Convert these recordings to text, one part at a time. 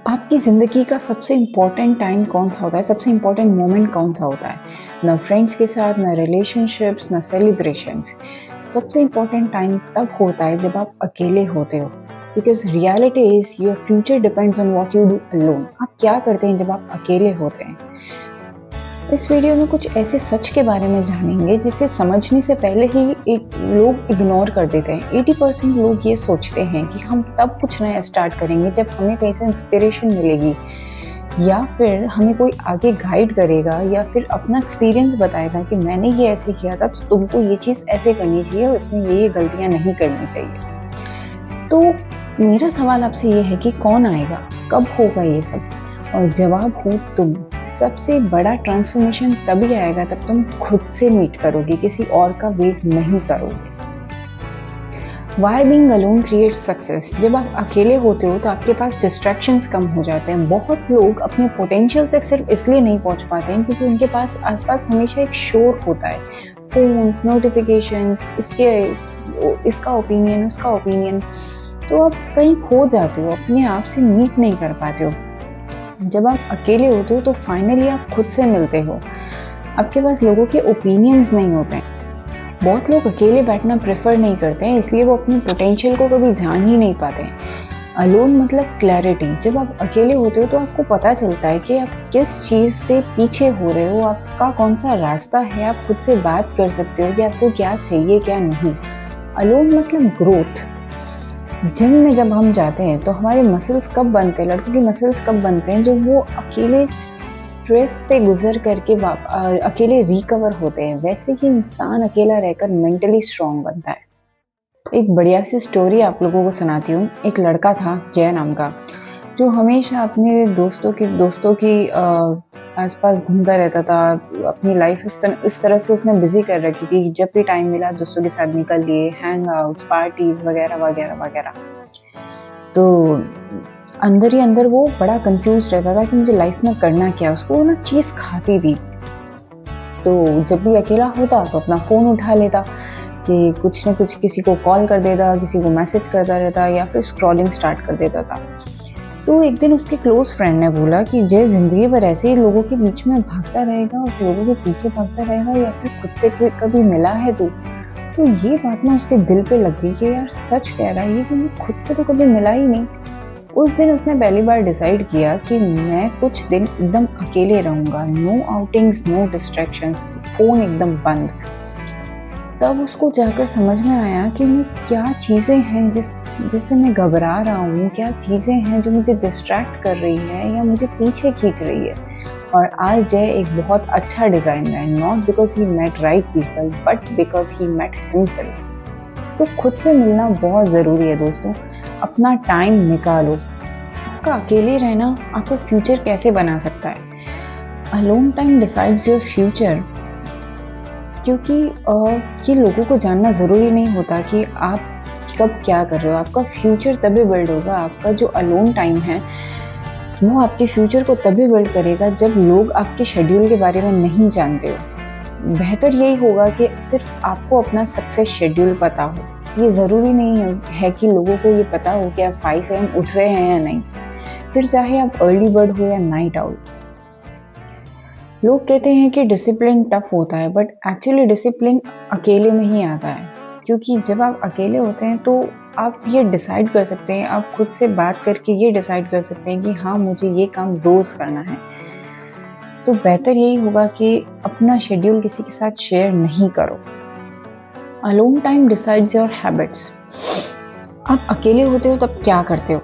आपकी ज़िंदगी का सबसे इम्पोर्टेंट टाइम कौन-सा होता है? सबसे इम्पोर्टेंट मोमेंट कौन-सा होता है? ना फ्रेंड्स के साथ, ना रिलेशनशिप्स, ना सेलिब्रेशंस। सबसे इम्पोर्टेंट टाइम तब होता है जब आप अकेले होते हो। Because reality is your future depends on what you do alone. आप क्या करते हैं जब आप अकेले होते हैं? इस वीडियो में कुछ ऐसे सच के बारे में जानेंगे जिसे समझने से पहले ही लोग इग्नोर कर देते हैं। 80% लोग ये सोचते हैं कि हम तब कुछ नया स्टार्ट करेंगे जब हमें कहीं से इंस्पिरेशन मिलेगी, या फिर हमें कोई आगे गाइड करेगा, या फिर अपना एक्सपीरियंस बताएगा कि मैंने ये ऐसे किया था तो तुमको ये चीज़ ऐसे करनी चाहिए और इसमें ये गलतियाँ नहीं करनी चाहिए। तो मेरा सवाल आपसे ये है कि कौन आएगा, कब होगा ये सब? और जवाब हो तुम। सबसे बड़ा ट्रांसफॉर्मेशन तभी आएगा तब तुम खुद से मीट करोगे, किसी और का वेट नहीं करोगे। Why being alone creates success? जब आप अकेले होते हो तो आपके पास डिस्ट्रैक्शंस कम हो जाते हैं। बहुत लोग अपने पोटेंशियल तक सिर्फ इसलिए नहीं पहुंच पाते हैं क्योंकि उनके पास आसपास हमेशा एक शोर होता है। फोन्स, नोटिफिकेशंस, इसका ओपिनियन, उसका ओपिनियन। तो आप कहीं खो जाते हो, अपने आप से मीट नहीं कर पाते हो। जब आप अकेले होते हो तो फाइनली आप खुद से मिलते हो। आपके पास लोगों के ओपिनियंस नहीं होते हैं। बहुत लोग अकेले बैठना प्रेफर नहीं करते हैं, इसलिए वो अपनी पोटेंशियल को कभी जान ही नहीं पाते हैं। अलोन मतलब क्लैरिटी। जब आप अकेले होते हो तो आपको पता चलता है कि आप किस चीज़ से पीछे हो रहे हो, आपका कौन सा रास्ता है। आप खुद से बात कर सकते हो कि आपको क्या चाहिए, क्या नहीं। अलोन मतलब ग्रोथ। जिम में जब हम जाते हैं तो हमारे मसल्स कब बनते हैं, लड़कों की मसल्स कब बनते हैं? जब वो अकेले स्ट्रेस से गुजर करके अकेले रिकवर होते हैं। वैसे ही इंसान अकेला रहकर मेंटली स्ट्रांग बनता है। एक बढ़िया सी स्टोरी आप लोगों को सुनाती हूँ। एक लड़का था जय नाम का, जो हमेशा अपने दोस्तों की आसपास घूमता रहता था। अपनी लाइफ इस तरह से उसने बिजी कर रखी थी, जब भी टाइम मिला दोस्तों के साथ निकल लिए, हैंग आउट्स, पार्टीज वगैरह वगैरह वगैरह। तो अंदर ही अंदर वो बड़ा कंफ्यूज रहता था कि मुझे लाइफ में करना क्या है। उसको वो ना चीज़ खाती थी। तो जब भी अकेला होता तो अपना फ़ोन उठा लेता कि कुछ न कुछ किसी को कॉल कर देता, किसी को मैसेज करता रहता, या फिर स्क्रॉलिंग स्टार्ट कर देता था। तो एक दिन उसके क्लोज फ्रेंड ने बोला कि जय ज़िंदगी भर ऐसे ही लोगों के बीच में भागता रहेगा और लोगों के पीछे भागता रहेगा, या फिर खुद से कभी मिला है तू? तो ये बात ना उसके दिल पे लग गई कि यार सच कह रहा है ये, कि मैं खुद से तो कभी मिला ही नहीं। उस दिन उसने पहली बार डिसाइड किया कि मैं कुछ दिन एकदम अकेले रहूँगा। No outings, no distractions, phone एकदम बंद। तब उसको जाकर समझ में आया कि मैं क्या चीज़ें हैं जिससे मैं घबरा रहा हूँ, क्या चीज़ें हैं जो मुझे डिस्ट्रैक्ट कर रही है या मुझे पीछे खींच रही है। और आज जय एक बहुत अच्छा डिज़ाइनर है, not because he met right people but because he met himself. तो खुद से मिलना बहुत ज़रूरी है दोस्तों। अपना टाइम निकालो। आपका अकेले रहना आपका फ्यूचर कैसे बना सकता है? Alone time decides your future. क्योंकि ये लोगों को जानना ज़रूरी नहीं होता कि आप कब क्या कर रहे हो। आपका फ्यूचर तभी बिल्ड होगा। आपका जो अलोन टाइम है वो आपके फ्यूचर को तभी बिल्ड करेगा जब लोग आपके शेड्यूल के बारे में नहीं जानते हो। बेहतर यही होगा कि सिर्फ आपको अपना सक्सेस शेड्यूल पता हो। ये ज़रूरी नहीं है कि लोगों को ये पता हो कि आप 5 AM उठ रहे हैं या नहीं, फिर चाहे आप अर्ली बर्ड हो या नाइट आउल। लोग कहते हैं कि डिसिप्लिन टफ होता है, बट एक्चुअली डिसिप्लिन अकेले में ही आता है। क्योंकि जब आप अकेले होते हैं तो आप ये डिसाइड कर सकते हैं, आप खुद से बात करके ये डिसाइड कर सकते हैं कि हाँ मुझे ये काम रोज़ करना है। तो बेहतर यही होगा कि अपना शेड्यूल किसी के साथ शेयर नहीं करो। Alone time decides your habits. आप अकेले होते हो तब क्या करते हो?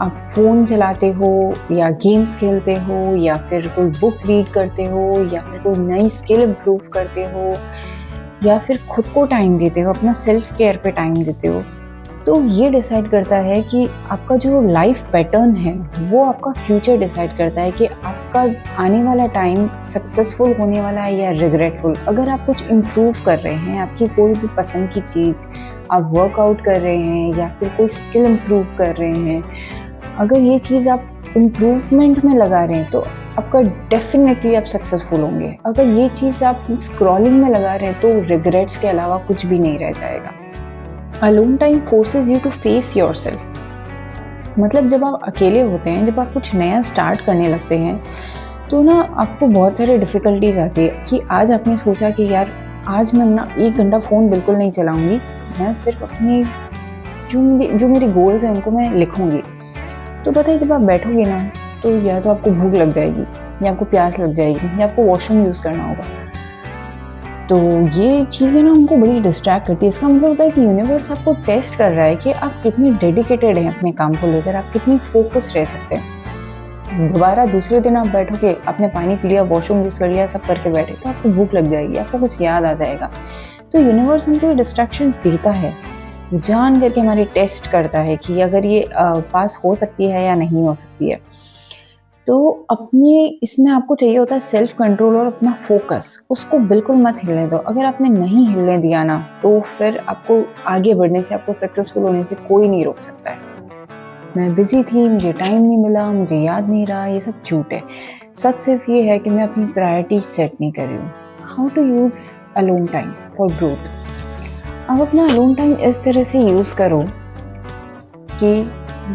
आप फ़ोन चलाते हो, या गेम्स खेलते हो, या फिर कोई बुक रीड करते हो, या फिर कोई नई स्किल इम्प्रूव करते हो, या फिर खुद को टाइम देते हो, अपना सेल्फ केयर पे टाइम देते हो। तो ये डिसाइड करता है कि आपका जो लाइफ पैटर्न है वो आपका फ्यूचर डिसाइड करता है कि आपका आने वाला टाइम सक्सेसफुल होने वाला है या रिग्रेटफुल। अगर आप कुछ इम्प्रूव कर रहे हैं, आपकी कोई भी पसंद की चीज़, आप वर्कआउट कर रहे हैं या फिर कोई स्किल इम्प्रूव कर रहे हैं, अगर ये चीज़ आप इम्प्रूवमेंट में लगा रहे हैं तो आपका डेफिनेटली आप सक्सेसफुल होंगे। अगर ये चीज़ आप स्क्रॉलिंग में लगा रहे हैं तो रिग्रेट्स के अलावा कुछ भी नहीं रह जाएगा। Alone time forces you to face yourself. मतलब जब आप अकेले होते हैं, जब आप कुछ नया स्टार्ट करने लगते हैं, तो ना आपको बहुत सारी डिफ़िकल्टीज़ आती है कि आज आपने सोचा कि यार आज मैं ना 1 घंटा फ़ोन बिल्कुल नहीं चलाऊँगी, मैं सिर्फ़ अपनी जो मेरे गोल्स हैं उनको मैं लिखूँगी। तो पता है जब आप बैठोगे ना, तो या तो आपको भूख लग जाएगी, या आपको प्यास लग जाएगी, या आपको वॉशरूम यूज़ करना होगा। तो ये चीज़ें ना हमको बड़ी डिस्ट्रैक्ट करती है। इसका मतलब होता है कि यूनिवर्स आपको टेस्ट कर रहा है कि आप कितनी डेडिकेटेड हैं अपने काम को लेकर, आप कितनी फ़ोकस्ड रह सकते हैं। दोबारा दूसरे दिन आप बैठोगे, आपने पानी पी लिया, वॉशरूम यूज़ कर लिया, सब करके बैठे, तो आपको भूख लग जाएगी, आपको कुछ याद आ जाएगा। तो यूनिवर्स हमको ये डिस्ट्रैक्शंस देता है, जान करके हमारे टेस्ट करता है कि अगर ये पास हो सकती है या नहीं हो सकती है। तो अपने इसमें आपको चाहिए होता है सेल्फ कंट्रोल और अपना फोकस, उसको बिल्कुल मत हिलने दो। अगर आपने नहीं हिलने दिया ना, तो फिर आपको आगे बढ़ने से, आपको सक्सेसफुल होने से कोई नहीं रोक सकता है। मैं बिज़ी थी, मुझे टाइम नहीं मिला, मुझे याद नहीं रहा, ये सब झूठ है। सच सिर्फ ये है कि मैं अपनी प्रायोरिटीज सेट नहीं कर रही हूँ। How to use alone time for growth. अब अपना अलोन टाइम इस तरह से यूज़ करो कि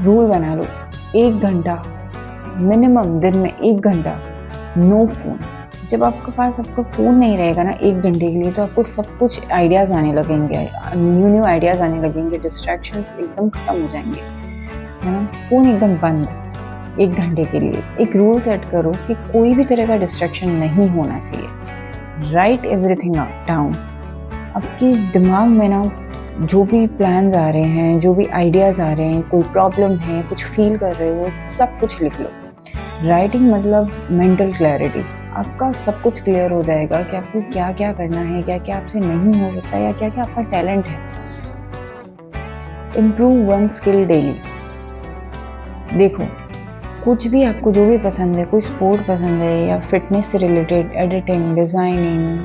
रूल बना लो, 1 घंटा मिनिमम, दिन में 1 घंटा नो फ़ोन। जब आपके पास आपका फ़ोन नहीं रहेगा ना 1 घंटे के लिए, तो आपको सब कुछ आइडियाज़ आने लगेंगे, न्यू आइडियाज़ आने लगेंगे, डिस्ट्रैक्शंस एकदम ख़त्म हो जाएंगे, है ना। फ़ोन एकदम बंद 1 घंटे के लिए। एक रूल सेट करो कि कोई भी तरह का डिस्ट्रैक्शन नहीं होना चाहिए। Right everything down. आपके दिमाग में ना जो भी प्लान्स आ रहे हैं, जो भी आइडियाज़ आ रहे हैं, कोई प्रॉब्लम है, कुछ फील कर रहे हो, सब कुछ लिख लो। राइटिंग मतलब मेंटल क्लैरिटी। आपका सब कुछ क्लियर हो जाएगा कि आपको क्या क्या करना है, क्या क्या आपसे नहीं हो सकता, या क्या क्या आपका टैलेंट है। Improve one skill daily. देखो, कुछ भी आपको जो भी पसंद है, कोई स्पोर्ट पसंद है या फिटनेस से रिलेटेड, एडिटिंग, डिज़ाइनिंग,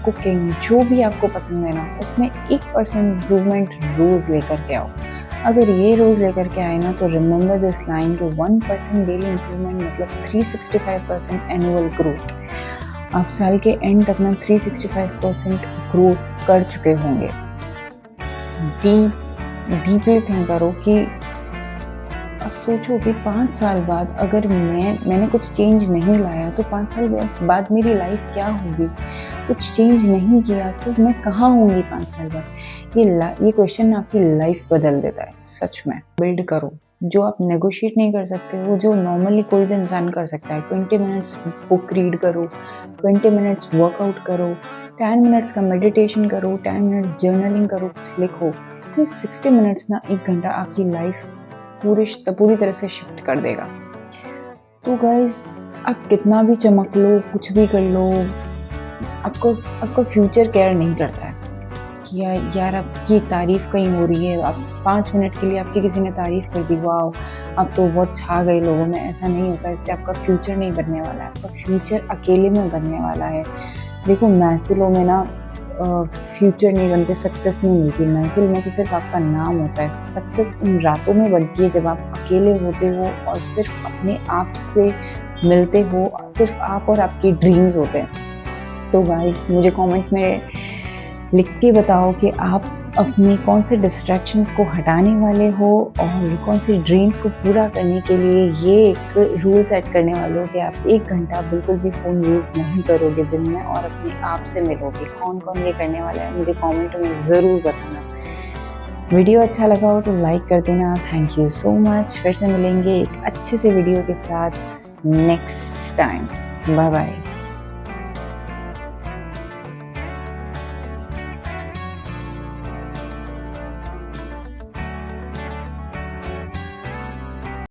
कुकिंग, जो भी आपको पसंद है ना, उसमें 1% इम्प्रूवमेंट रोज़ लेकर के आओ। अगर ये रोज़ लेकर के आए ना, तो रिमेंबर दिस लाइन कि 1% डेली इम्प्रूवमेंट मतलब 365% एनुअल ग्रोथ। आप साल के एंड तक में 365% ग्रोथ कर चुके होंगे। डीपली थिंक करो कि सोचो कि 5 साल बाद अगर मैंने कुछ चेंज नहीं लाया, तो 5 साल बाद मेरी लाइफ क्या होगी। कुछ चेंज नहीं किया तो मैं कहाँ होंगी 5 साल बाद। ये क्वेश्चन आपकी लाइफ बदल देता है सच में। बिल्ड करो जो आप नेगोशिएट नहीं कर सकते, वो जो नॉर्मली कोई भी इंसान कर सकता है। 20 मिनट्स बुक रीड करो, 20 मिनट्स वर्कआउट करो, 10 मिनट्स का मेडिटेशन करो, 10 मिनट्स जर्नलिंग करो, कुछ लिखो। ये 60 मिनट्स ना 1 घंटा आपकी लाइफ पूरी तरह से शिफ्ट कर देगा। तो गाइस, आप कितना भी चमक लो, कुछ भी कर लो, आपका फ्यूचर केयर नहीं करता है कि यार आपकी तारीफ़ कहीं हो रही है। आप 5 मिनट के लिए आपकी किसी ने तारीफ़ कर दी, वाओ आप तो बहुत छा गए लोगों में। ऐसा नहीं होता, इससे आपका फ्यूचर नहीं बनने वाला है। आपका फ्यूचर अकेले में बनने वाला है। देखो, महफिलों में ना फ्यूचर नहीं बनते, सक्सेस नहीं मिलती। महफिल में तो सिर्फ आपका नाम होता है। सक्सेस उन रातों में बनती है जब आप अकेले होते हो और सिर्फ अपने आप से मिलते हो, सिर्फ आप और आपकी ड्रीम्स होते हैं। तो गाइस, मुझे कमेंट में लिख के बताओ कि आप अपने कौन से डिस्ट्रैक्शंस को हटाने वाले हो और कौन से ड्रीम्स को पूरा करने के लिए ये एक रूल सेट करने वाले हो कि आप 1 घंटा बिल्कुल भी फ़ोन यूज़ नहीं करोगे दिन में और अपने आप से मिलोगे। कौन कौन ये करने वाला है मुझे कमेंट में ज़रूर बताना। वीडियो अच्छा लगा हो तो लाइक कर देना। Thank you so much. फिर से मिलेंगे एक अच्छे से वीडियो के साथ नेक्स्ट टाइम। Bye bye.